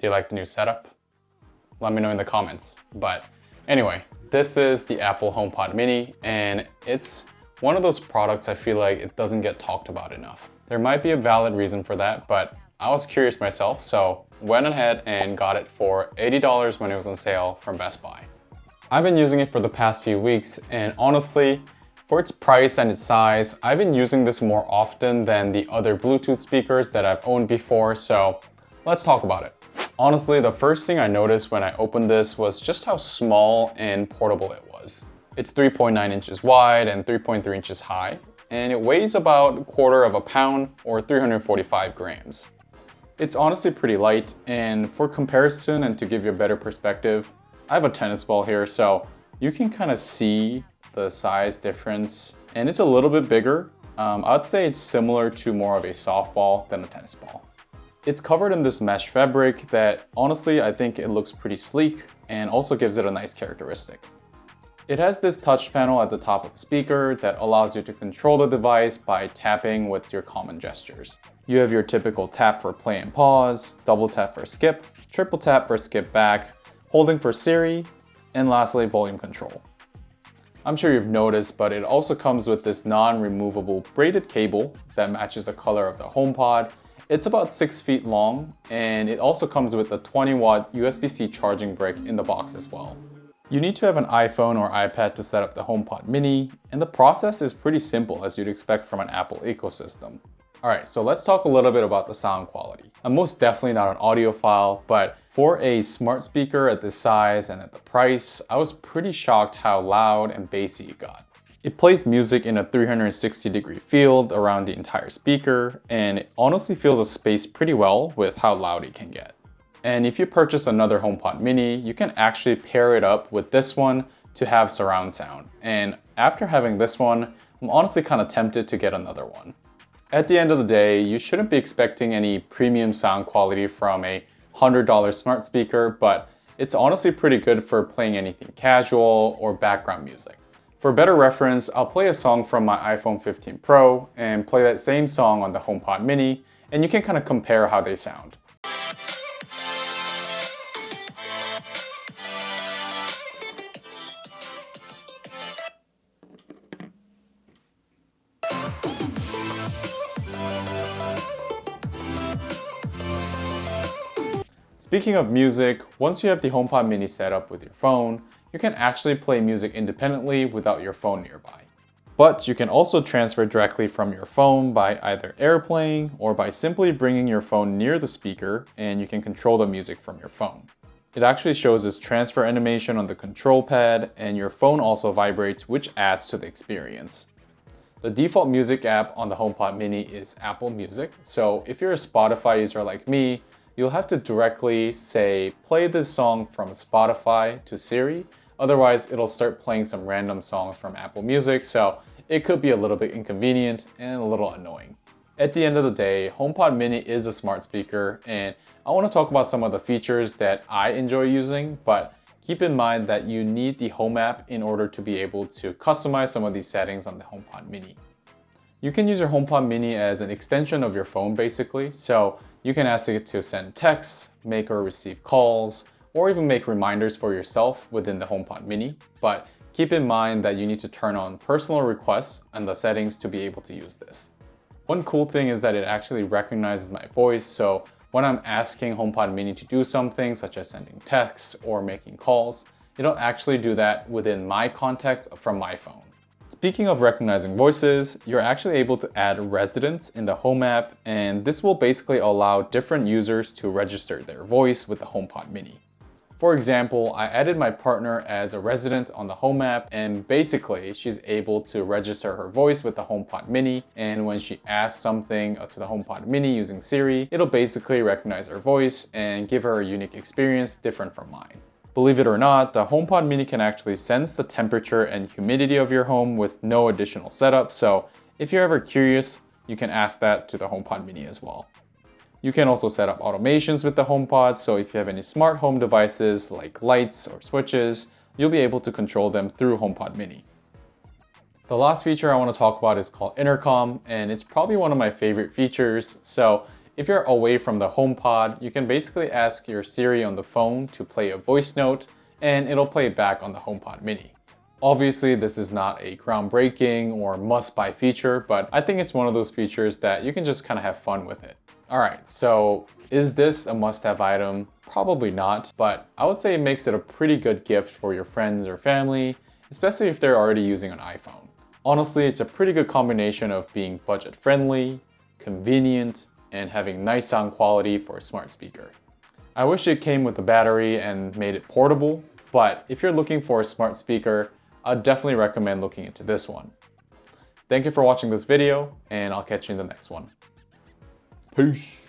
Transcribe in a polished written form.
Do you like the new setup? Let me know in the comments. But anyway, this is the Apple HomePod Mini, and it's one of those products I feel like it doesn't get talked about enough. There might be a valid reason for that, but I was curious myself, so went ahead and got it for $80 when it was on sale from Best Buy. I've been using it for the past few weeks, and honestly, for its price and its size, I've been using this more often than the other Bluetooth speakers that I've owned before, so let's talk about it. Honestly, the first thing I noticed when I opened this was just how small and portable it was. It's 3.9 inches wide and 3.3 inches high, and it weighs about 1/4 of a pound or 345 grams. It's honestly pretty light, and for comparison and to give you a better perspective, I have a tennis ball here, so you can kind of see the size difference, and it's a little bit bigger. I'd say it's similar to more of a softball than a tennis ball. It's covered in this mesh fabric that honestly I think it looks pretty sleek and also gives it a nice characteristic. It has this touch panel at the top of the speaker that allows you to control the device by tapping with your common gestures. You have your typical tap for play and pause, double tap for skip, triple tap for skip back, holding for Siri, and lastly volume control. I'm sure you've noticed, but it also comes with this non-removable braided cable that matches the color of the HomePod. It's about 6 feet long, and it also comes with a 20-watt USB-C charging brick in the box as well. You need to have an iPhone or iPad to set up the HomePod Mini, and the process is pretty simple as you'd expect from an Apple ecosystem. Alright, so let's talk a little bit about the sound quality. I'm most definitely not an audiophile, but for a smart speaker at this size and at the price, I was pretty shocked how loud and bassy it got. It plays music in a 360-degree field around the entire speaker, and it honestly fills a space pretty well with how loud it can get. And if you purchase another HomePod Mini, you can actually pair it up with this one to have surround sound. And after having this one, I'm honestly kind of tempted to get another one. At the end of the day, you shouldn't be expecting any premium sound quality from a $100 smart speaker, but it's honestly pretty good for playing anything casual or background music. For better reference, I'll play a song from my iPhone 15 Pro and play that same song on the HomePod Mini, and you can kind of compare how they sound. Speaking of music, once you have the HomePod Mini set up with your phone, you can actually play music independently without your phone nearby. But you can also transfer directly from your phone by either AirPlaying or by simply bringing your phone near the speaker, and you can control the music from your phone. It actually shows this transfer animation on the control pad, and your phone also vibrates, which adds to the experience. The default music app on the HomePod Mini is Apple Music, so if you're a Spotify user like me, you'll have to directly say, play this song from Spotify to Siri. Otherwise, it'll start playing some random songs from Apple Music, so it could be a little bit inconvenient and a little annoying. At the end of the day, HomePod Mini is a smart speaker, and I want to talk about some of the features that I enjoy using, but keep in mind that you need the Home app in order to be able to customize some of these settings on the HomePod Mini. You can use your HomePod Mini as an extension of your phone basically, so you can ask it to send texts, make or receive calls, or even make reminders for yourself within the HomePod Mini. But keep in mind that you need to turn on personal requests and the settings to be able to use this. One cool thing is that it actually recognizes my voice, so when I'm asking HomePod Mini to do something, such as sending texts or making calls, it'll actually do that within my context from my phone. Speaking of recognizing voices, you're actually able to add residents in the Home app, and this will basically allow different users to register their voice with the HomePod Mini. For example, I added my partner as a resident on the Home app, and basically she's able to register her voice with the HomePod Mini, and when she asks something to the HomePod Mini using Siri, it'll basically recognize her voice and give her a unique experience different from mine. Believe it or not, the HomePod Mini can actually sense the temperature and humidity of your home with no additional setup, so if you're ever curious, you can ask that to the HomePod Mini as well. You can also set up automations with the HomePod, so if you have any smart home devices like lights or switches, you'll be able to control them through HomePod Mini. The last feature I want to talk about is called Intercom, and it's probably one of my favorite features. So If you're away from the HomePod, you can basically ask your Siri on the phone to play a voice note and it'll play it back on the HomePod mini. Obviously, this is not a groundbreaking or must-buy feature, but I think it's one of those features that you can just kind of have fun with it. All right, so is this a must-have item? Probably not, but I would say it makes it a pretty good gift for your friends or family, especially if they're already using an iPhone. Honestly, it's a pretty good combination of being budget-friendly, convenient, and having nice sound quality for a smart speaker. I wish it came with a battery and made it portable, but if you're looking for a smart speaker, I'd definitely recommend looking into this one. Thank you for watching this video, and I'll catch you in the next one. Peace.